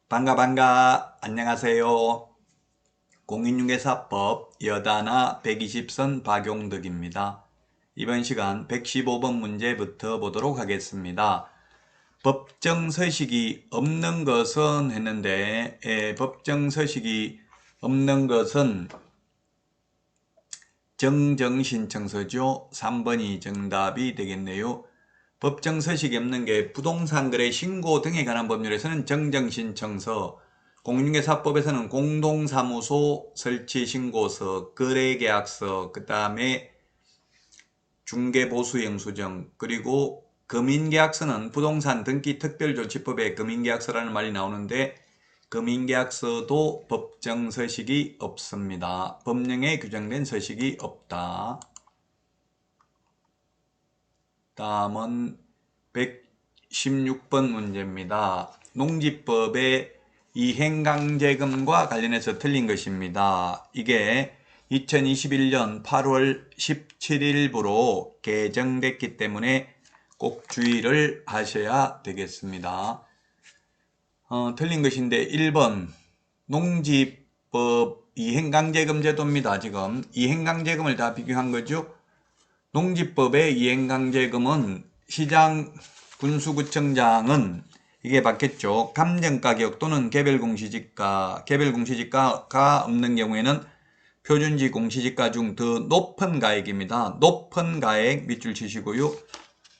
반가 안녕하세요. 공인중개사법 여단아 120선 박용덕입니다. 이번 시간 115번 문제부터 보도록 하겠습니다. 법정서식이 없는 것은 했는데 법정서식이 없는 것은 정정신청서죠. 3번이 정답이 되겠네요. 법정서식이 없는 게 부동산 거래 신고 등에 관한 법률에서는 정정신청서, 공인중개사법에서는 공동사무소 설치신고서, 거래계약서, 그 다음에 중개보수영수증, 그리고 금인계약서는 부동산 등기특별조치법에 금인계약서라는 말이 나오는데 금인계약서도 법정서식이 없습니다. 법령에 규정된 서식이 없다. 다음은 116번 문제입니다. 농지법의 이행강제금과 관련해서 틀린 것입니다. 이게 2021년 8월 17일부로 개정됐기 때문에 꼭 주의를 하셔야 되겠습니다. 틀린 것인데 1번 농지법 이행강제금 제도입니다. 지금 이행강제금을 다 비교한 거죠. 농지법의 이행강제금은 시장 군수구청장은 이게 받겠죠. 감정가격 또는 개별공시지가가 없는 경우에는 표준지 공시지가 중 더 높은 가액입니다. 높은 가액 밑줄 치시고요.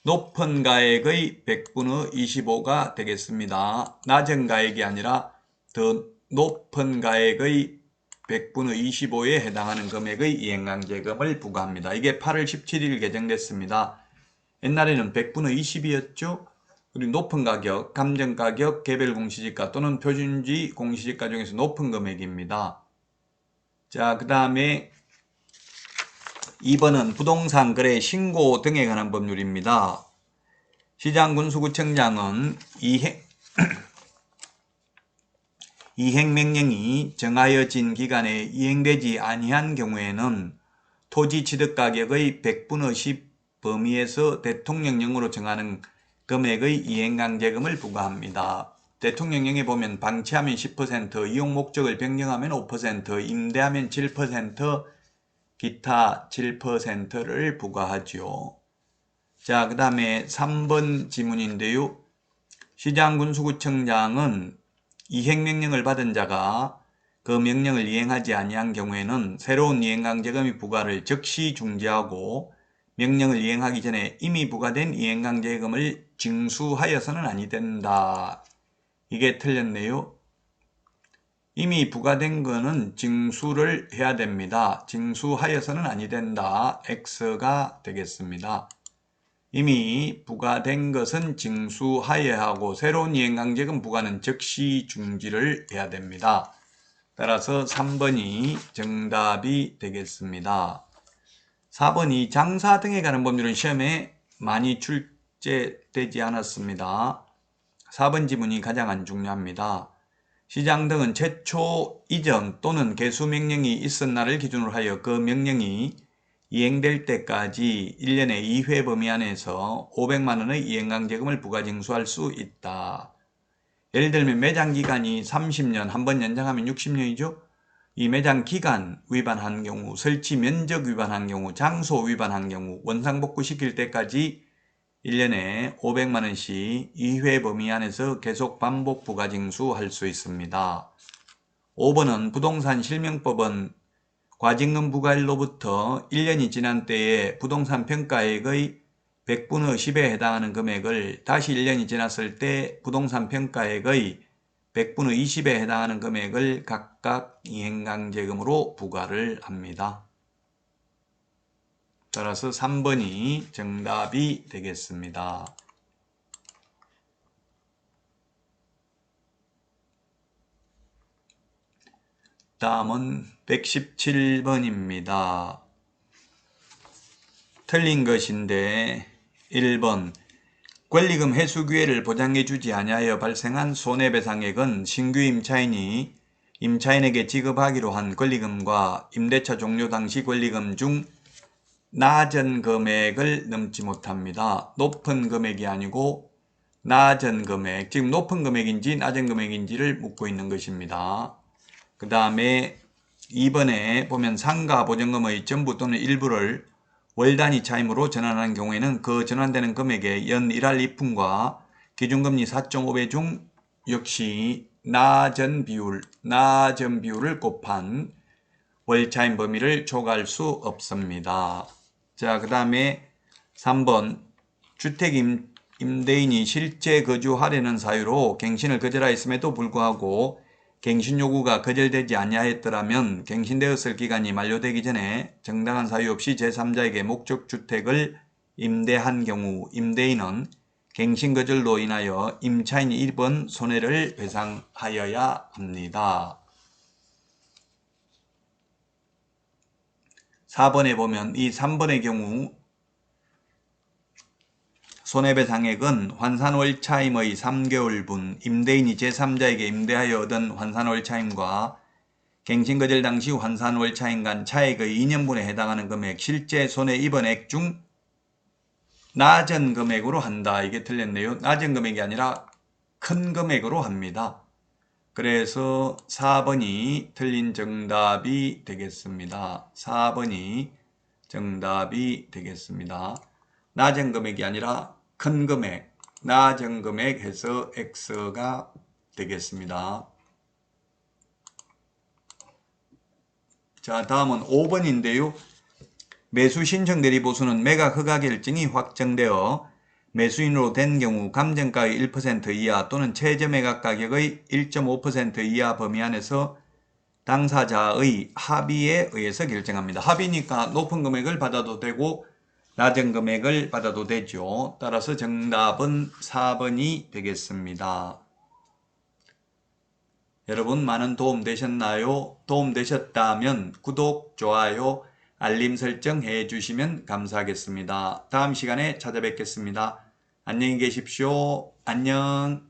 높은 가액의 100분의 25가 되겠습니다. 낮은 가액이 아니라 더 높은 가액의 100분의 25에 해당하는 금액의 이행강제금을 부과합니다. 이게 8월 17일 개정됐습니다. 옛날에는 100분의 20이었죠. 그리고 높은 가격, 감정가격, 개별공시지가 또는 표준지 공시지가 중에서 높은 금액입니다. 자, 그 다음에 2번은 부동산 거래 신고 등에 관한 법률입니다. 시장군수구청장은 이행명령이 정하여진 기간에 이행되지 아니한 경우에는 토지 취득가격의 100분의 10 범위에서 대통령령으로 정하는 금액의 이행강제금을 부과합니다. 대통령령에 보면 방치하면 10%, 이용 목적을 변경하면 5%, 임대하면 7%, 기타 7%를 부과하죠. 자, 그 다음에 3번 지문인데요. 시장군수구청장은 이행명령을 받은 자가 그 명령을 이행하지 아니한 경우에는 새로운 이행강제금의 부과를 즉시 중지하고 명령을 이행하기 전에 이미 부과된 이행강제금을 징수하여서는 아니 된다. 이게 틀렸네요. 이미 부과된 거는 징수를 해야 됩니다. 징수하여서는 아니 된다. X가 되겠습니다. 이미 부과된 것은 징수하여야 하고 새로운 이행강제금 부과는 즉시 중지를 해야 됩니다. 따라서 3번이 정답이 되겠습니다. 4번이 장사 등에 관한 법률은 시험에 많이 출제되지 않았습니다. 4번 지문이 가장 안 중요합니다. 시장 등은 최초 이전 또는 개수 명령이 있은 날을 기준으로 하여 그 명령이 이행될 때까지 1년에 2회 범위 안에서 500만원의 이행강제금을 부과 징수할 수 있다. 예를 들면 매장 기간이 30년, 한 번 연장하면 60년이죠. 이 매장 기간 위반한 경우, 설치 면적 위반한 경우, 장소 위반한 경우 원상복구 시킬 때까지 1년에 500만원씩 2회 범위 안에서 계속 반복 부과 징수할 수 있습니다. 5번은 부동산 실명법은 과징금 부과일로부터 1년이 지난 때에 부동산 평가액의 100분의 10에 해당하는 금액을 다시 1년이 지났을 때 부동산 평가액의 100분의 20에 해당하는 금액을 각각 이행강제금으로 부과를 합니다. 따라서 3번이 정답이 되겠습니다. 다음은 117번입니다. 틀린 것인데 1번 권리금 회수 기회를 보장해 주지 아니하여 발생한 손해배상액은 신규 임차인이 임차인에게 지급하기로 한 권리금과 임대차 종료 당시 권리금 중 낮은 금액을 넘지 못합니다. 높은 금액이 아니고 낮은 금액, 지금 높은 금액인지 낮은 금액인지를 묻고 있는 것입니다. 그 다음에 2번에 보면 상가 보증금의 전부 또는 일부를 월 단위 차임으로 전환하는 경우에는 그 전환되는 금액의 연 1할 이품과 기준금리 4.5배 중 역시 낮은 비율을 곱한 월차임 범위를 초과할 수 없습니다. 자, 그 다음에 3번 주택 임대인이 실제 거주하려는 사유로 갱신을 거절하였음에도 불구하고 갱신 요구가 거절되지 아니하였더라면 갱신되었을 기간이 만료되기 전에 정당한 사유 없이 제3자에게 목적주택을 임대한 경우 임대인은 갱신 거절로 인하여 임차인이 입은 손해를 배상하여야 합니다. 4번에 보면 이 3번의 경우 손해배상액은 환산월차임의 3개월분 임대인이 제3자에게 임대하여 얻은 환산월차임과 갱신거절 당시 환산월차임 간 차액의 2년분에 해당하는 금액, 실제 손해 입은 액 중 낮은 금액으로 한다. 이게 틀렸네요. 낮은 금액이 아니라 큰 금액으로 합니다. 그래서 4번이 틀린 정답이 되겠습니다. 4번이 정답이 되겠습니다. 낮은 금액이 아니라 큰 금액, 낮은 금액 해서 X가 되겠습니다. 자, 다음은 5번인데요. 매수 신청 대리 보수는 매각 허가 결정이 확정되어 매수인으로 된 경우 감정가의 1% 이하 또는 최저 매각 가격의 1.5% 이하 범위 안에서 당사자의 합의에 의해서 결정합니다. 합의니까 높은 금액을 받아도 되고 낮은 금액을 받아도 되죠. 따라서 정답은 4번이 되겠습니다. 여러분 많은 도움 되셨나요? 도움 되셨다면 구독, 좋아요, 알림 설정 해주시면 감사하겠습니다. 다음 시간에 찾아뵙겠습니다. 안녕히 계십시오. 안녕.